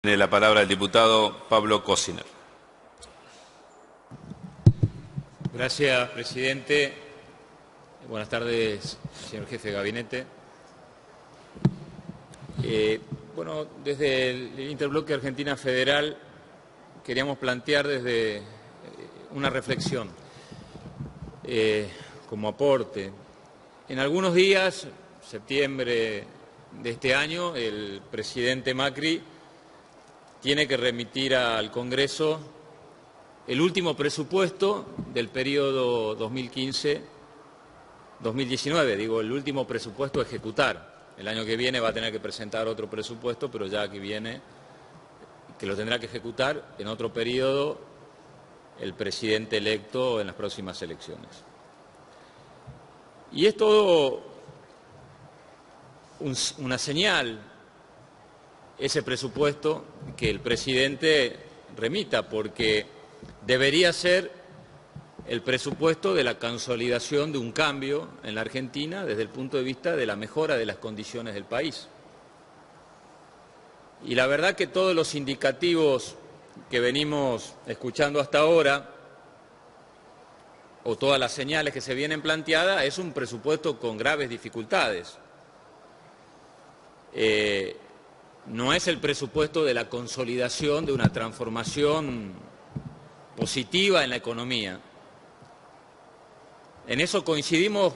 Tiene la palabra el diputado Pablo Cosiner. Gracias, presidente. Buenas tardes, señor jefe de gabinete. Bueno, desde el Interbloque Argentina Federal queríamos plantear desde una reflexión como aporte. En algunos días, septiembre de este año, el presidente Macri tiene que remitir al Congreso el último presupuesto del periodo 2015-2019, digo, el último presupuesto a ejecutar. El año que viene va a tener que presentar otro presupuesto, pero ya que viene, que lo tendrá que ejecutar en otro periodo el presidente electo en las próximas elecciones. Y es todo una señal, ese presupuesto, que el presidente remita, porque debería ser el presupuesto de la consolidación de un cambio en la Argentina desde el punto de vista de la mejora de las condiciones del país. Y la verdad que todos los indicativos que venimos escuchando hasta ahora, o todas las señales que se vienen planteadas, es un presupuesto con graves dificultades. No es el presupuesto de la consolidación de una transformación positiva en la economía. En eso coincidimos.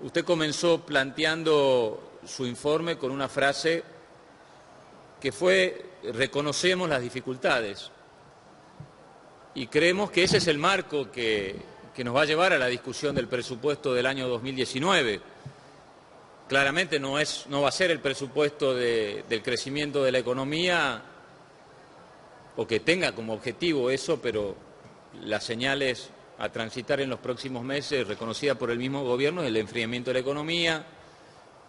Usted comenzó planteando su informe con una frase que fue: reconocemos las dificultades. Y creemos que ese es el marco que nos va a llevar a la discusión del presupuesto del año 2019. Claramente no va a ser el presupuesto del crecimiento de la economía, o que tenga como objetivo eso, pero las señales a transitar en los próximos meses, reconocida por el mismo gobierno, es el enfriamiento de la economía,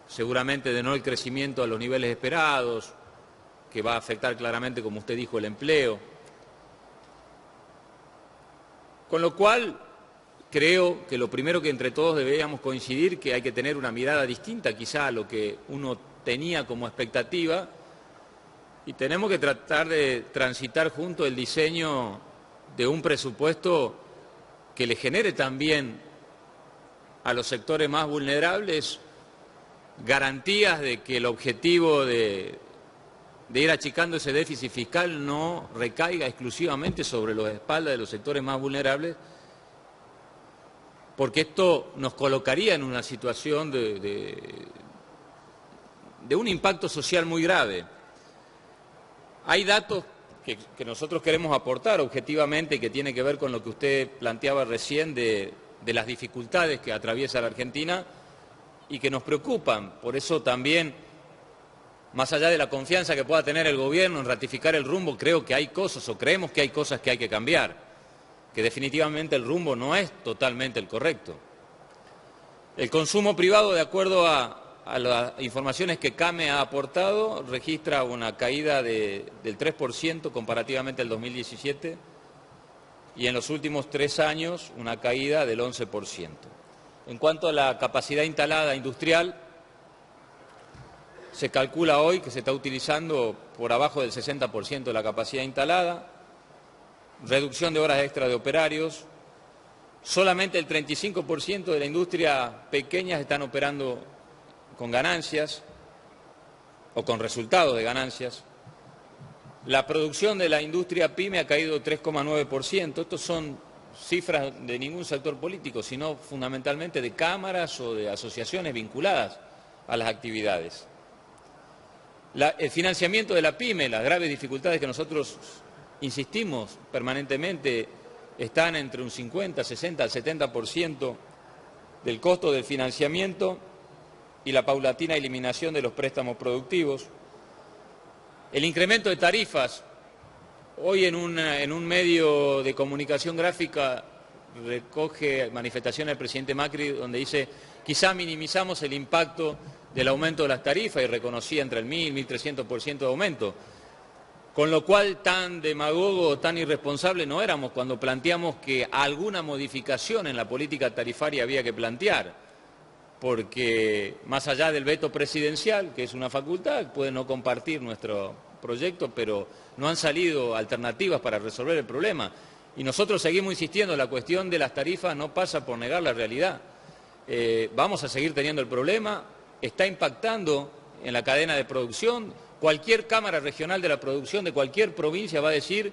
seguramente de no el crecimiento a los niveles esperados, que va a afectar claramente, como usted dijo, el empleo. Con lo cual, creo que lo primero que entre todos deberíamos coincidir, que hay que tener una mirada distinta quizá a lo que uno tenía como expectativa, y tenemos que tratar de transitar junto el diseño de un presupuesto que le genere también a los sectores más vulnerables garantías de que el objetivo de ir achicando ese déficit fiscal no recaiga exclusivamente sobre las espaldas de los sectores más vulnerables, porque esto nos colocaría en una situación de un impacto social muy grave. Hay datos que nosotros queremos aportar objetivamente y que tiene que ver con lo que usted planteaba recién de las dificultades que atraviesa la Argentina y que nos preocupan. Por eso también, más allá de la confianza que pueda tener el gobierno en ratificar el rumbo, creo que hay cosas, o creemos que hay cosas que hay que cambiar, que definitivamente el rumbo no es totalmente el correcto. El consumo privado, de acuerdo a las informaciones que CAME ha aportado, registra una caída del 3% comparativamente al 2017, y en los últimos 3 años una caída del 11%. En cuanto a la capacidad instalada industrial, se calcula hoy que se está utilizando por abajo del 60% de la capacidad instalada, reducción de horas extra de operarios, solamente el 35% de la industria pequeña están operando con ganancias o con resultados de ganancias. La producción de la industria pyme ha caído 3,9%. Estos son cifras de ningún sector político, sino fundamentalmente de cámaras o de asociaciones vinculadas a las actividades. El financiamiento de la pyme, las graves dificultades que nosotros insistimos permanentemente, están entre un 50, 60, 70% del costo del financiamiento, y la paulatina eliminación de los préstamos productivos. El incremento de tarifas. Hoy en un medio de comunicación gráfica recoge manifestaciones del presidente Macri donde dice: quizá minimizamos el impacto del aumento de las tarifas, y reconocía entre el 1.000 y 1.300% de aumento. Con lo cual, tan demagogo, tan irresponsable no éramos cuando planteamos que alguna modificación en la política tarifaria había que plantear, porque más allá del veto presidencial, que es una facultad, puede no compartir nuestro proyectos, pero no han salido alternativas para resolver el problema. Y nosotros seguimos insistiendo, la cuestión de las tarifas no pasa por negar la realidad. Vamos a seguir teniendo el problema, está impactando en la cadena de producción. Cualquier cámara regional de la producción de cualquier provincia va a decir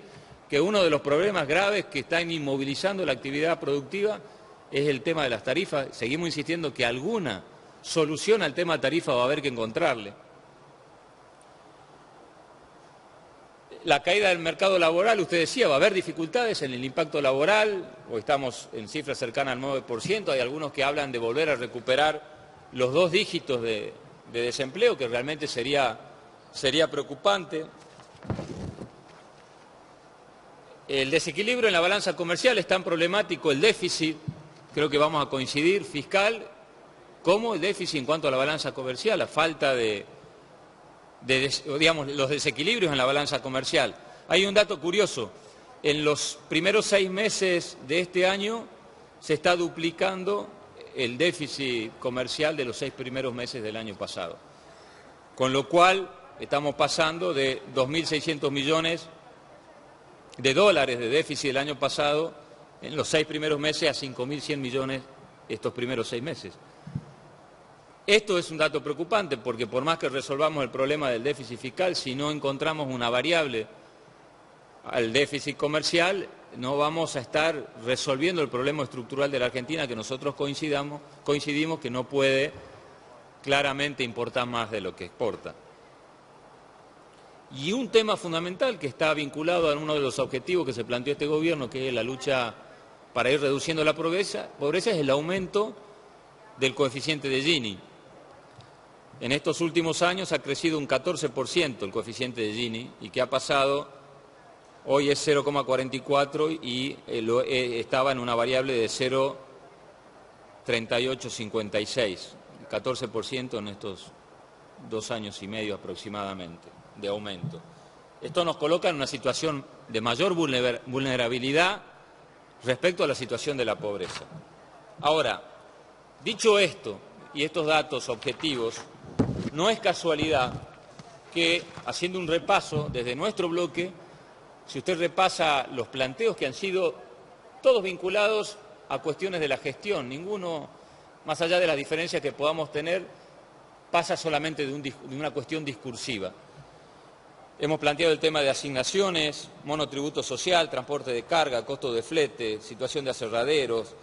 que uno de los problemas graves que están inmovilizando la actividad productiva es el tema de las tarifas. Seguimos insistiendo que alguna solución al tema de tarifa va a haber que encontrarle. La caída del mercado laboral, usted decía, va a haber dificultades en el impacto laboral, hoy estamos en cifras cercanas al 9%, hay algunos que hablan de volver a recuperar los 2 dígitos de desempleo, que realmente sería preocupante. El desequilibrio en la balanza comercial es tan problemático, el déficit, creo que vamos a coincidir, fiscal, como el déficit en cuanto a la balanza comercial, la falta digamos, los desequilibrios en la balanza comercial. Hay un dato curioso, en los primeros 6 meses de este año se está duplicando el déficit comercial de los 6 primeros meses del año pasado, con lo cual estamos pasando de 2.600 millones de dólares de déficit del año pasado en los 6 primeros meses a 5.100 millones estos primeros 6 meses. Esto es un dato preocupante porque por más que resolvamos el problema del déficit fiscal, si no encontramos una variable al déficit comercial, no vamos a estar resolviendo el problema estructural de la Argentina, que nosotros coincidimos que no puede claramente importar más de lo que exporta. Y un tema fundamental que está vinculado a uno de los objetivos que se planteó este gobierno, que es la lucha para ir reduciendo la pobreza es el aumento del coeficiente de Gini. En estos últimos años ha crecido un 14% el coeficiente de Gini y que ha pasado, hoy es 0,44 y estaba en una variable de 0,3856, 14% en estos 2 años y medio aproximadamente de aumento. Esto nos coloca en una situación de mayor vulnerabilidad respecto a la situación de la pobreza. Ahora, dicho esto y estos datos objetivos, no es casualidad que, haciendo un repaso desde nuestro bloque, si usted repasa los planteos que han sido todos vinculados a cuestiones de la gestión, ninguno, más allá de las diferencias que podamos tener, pasa solamente de una cuestión discursiva. Hemos planteado el tema de asignaciones, monotributo social, transporte de carga, costo de flete, situación de aserraderos,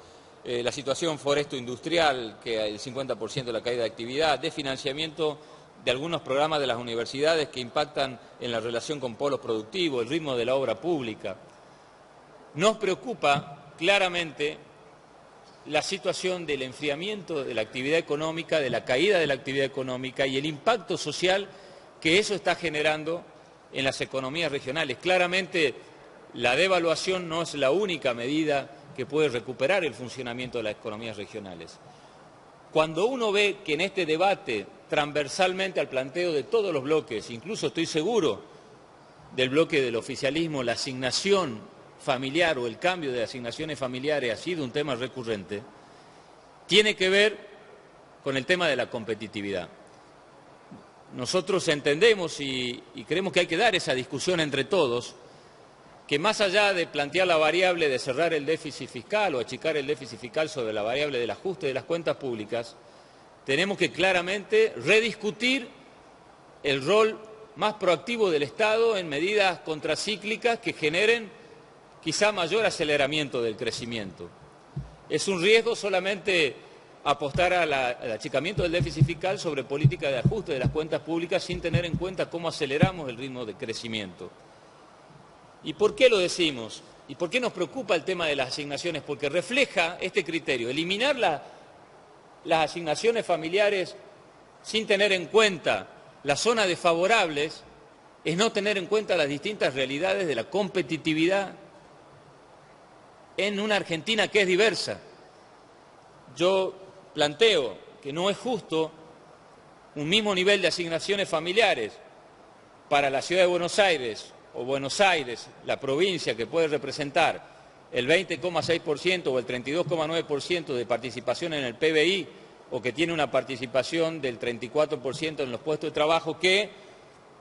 la situación foresto-industrial, que hay el 50% de la caída de actividad, de financiamiento de algunos programas de las universidades que impactan en la relación con polos productivos, el ritmo de la obra pública. Nos preocupa claramente la situación del enfriamiento de la actividad económica, de la caída de la actividad económica y el impacto social que eso está generando en las economías regionales. Claramente la devaluación no es la única medida que puede recuperar el funcionamiento de las economías regionales. Cuando uno ve que en este debate, transversalmente al planteo de todos los bloques, incluso estoy seguro del bloque del oficialismo, la asignación familiar o el cambio de asignaciones familiares ha sido un tema recurrente, tiene que ver con el tema de la competitividad. Nosotros entendemos y creemos que hay que dar esa discusión entre todos, que más allá de plantear la variable de cerrar el déficit fiscal o achicar el déficit fiscal sobre la variable del ajuste de las cuentas públicas, tenemos que claramente rediscutir el rol más proactivo del Estado en medidas contracíclicas que generen quizá mayor aceleramiento del crecimiento. Es un riesgo solamente apostar al achicamiento del déficit fiscal sobre política de ajuste de las cuentas públicas sin tener en cuenta cómo aceleramos el ritmo de crecimiento. ¿Y por qué lo decimos? ¿Y por qué nos preocupa el tema de las asignaciones? Porque refleja este criterio. Eliminar las asignaciones familiares sin tener en cuenta las zonas desfavorables es no tener en cuenta las distintas realidades de la competitividad en una Argentina que es diversa. Yo planteo que no es justo un mismo nivel de asignaciones familiares para la ciudad de Buenos Aires o Buenos Aires, la provincia que puede representar el 20,6% o el 32,9% de participación en el PBI o que tiene una participación del 34% en los puestos de trabajo, que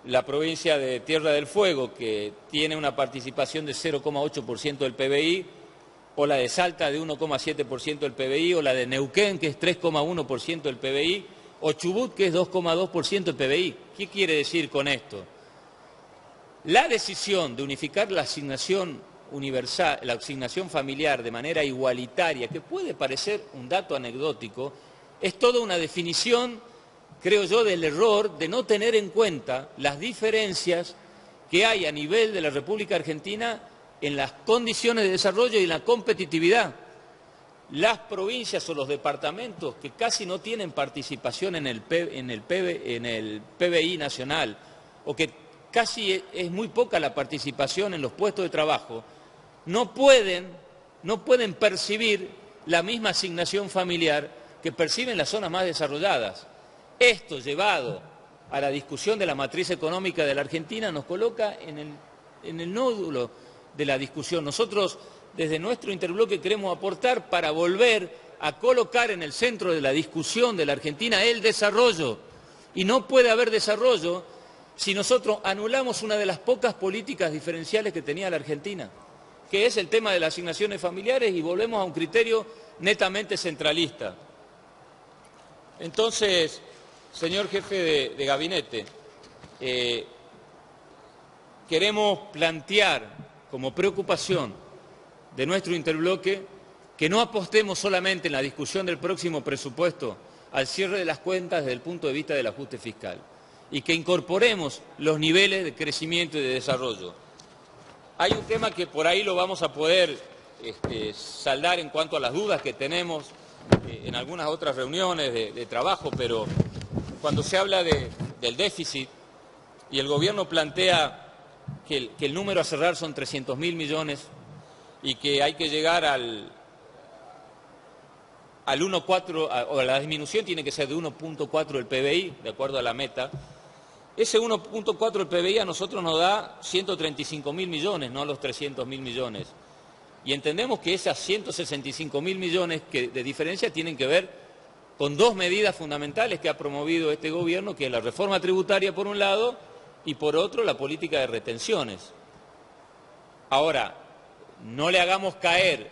la provincia de Tierra del Fuego, que tiene una participación de 0,8% del PBI, o la de Salta de 1,7% del PBI, o la de Neuquén, que es 3,1% del PBI, o Chubut, que es 2,2% del PBI. ¿Qué quiere decir con esto? La decisión de unificar la asignación universal, la asignación familiar de manera igualitaria, que puede parecer un dato anecdótico, es toda una definición, creo yo, del error de no tener en cuenta las diferencias que hay a nivel de la República Argentina en las condiciones de desarrollo y en la competitividad. Las provincias o los departamentos que casi no tienen participación en el PBI nacional, o que casi es muy poca la participación en los puestos de trabajo, no pueden percibir la misma asignación familiar que perciben las zonas más desarrolladas. Esto, llevado a la discusión de la matriz económica de la Argentina, nos coloca en el nódulo de la discusión. Nosotros, desde nuestro interbloque, queremos aportar para volver a colocar en el centro de la discusión de la Argentina el desarrollo. Y no puede haber desarrollo si nosotros anulamos una de las pocas políticas diferenciales que tenía la Argentina, que es el tema de las asignaciones familiares, y volvemos a un criterio netamente centralista. Entonces, señor jefe de gabinete, queremos plantear como preocupación de nuestro interbloque que no apostemos solamente en la discusión del próximo presupuesto al cierre de las cuentas desde el punto de vista del ajuste fiscal, y que incorporemos los niveles de crecimiento y de desarrollo. Hay un tema que por ahí lo vamos a poder saldar en cuanto a las dudas que tenemos en algunas otras reuniones de trabajo, pero cuando se habla del déficit y el gobierno plantea que el número a cerrar son 300.000 millones y que hay que llegar al 1,4, o la disminución tiene que ser de 1,4 del PBI, de acuerdo a la meta. Ese 1,4 del PBI a nosotros nos da 135.000 millones, no los 300.000 millones. Y entendemos que esas 165.000 millones de diferencia tienen que ver con dos medidas fundamentales que ha promovido este gobierno, que es la reforma tributaria por un lado y por otro la política de retenciones. Ahora, no le hagamos caer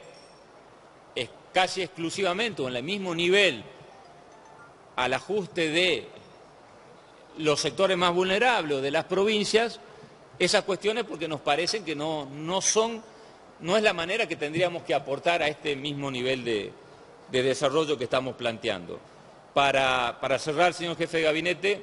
casi exclusivamente o en el mismo nivel al ajuste de los sectores más vulnerables o de las provincias esas cuestiones, porque nos parecen que no es la manera que tendríamos que aportar a este mismo nivel de desarrollo que estamos planteando. Para cerrar, señor jefe de gabinete,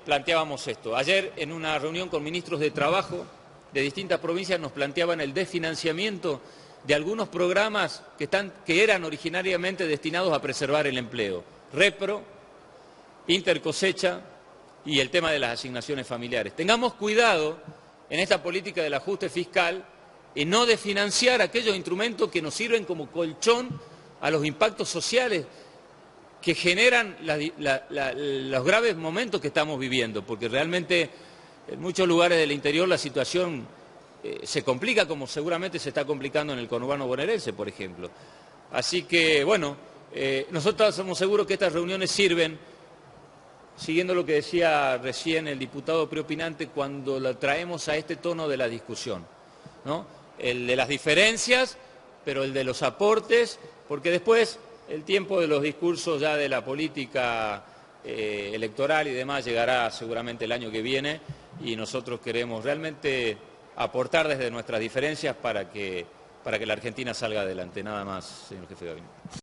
planteábamos esto. Ayer, en una reunión con ministros de Trabajo de distintas provincias, nos planteaban el desfinanciamiento de algunos programas que eran originariamente destinados a preservar el empleo. Repro, Intercosecha y el tema de las asignaciones familiares. Tengamos cuidado en esta política del ajuste fiscal en no desfinanciar aquellos instrumentos que nos sirven como colchón a los impactos sociales que generan los graves momentos que estamos viviendo, porque realmente en muchos lugares del interior la situación se complica, como seguramente se está complicando en el conurbano bonaerense, por ejemplo. Así que, bueno, nosotros somos seguros que estas reuniones sirven, siguiendo lo que decía recién el diputado preopinante, cuando lo traemos a este tono de la discusión, ¿no? El de las diferencias, pero el de los aportes, porque después el tiempo de los discursos ya de la política electoral y demás llegará seguramente el año que viene, y nosotros queremos realmente aportar desde nuestras diferencias para que la Argentina salga adelante. Nada más, señor jefe de gabinete.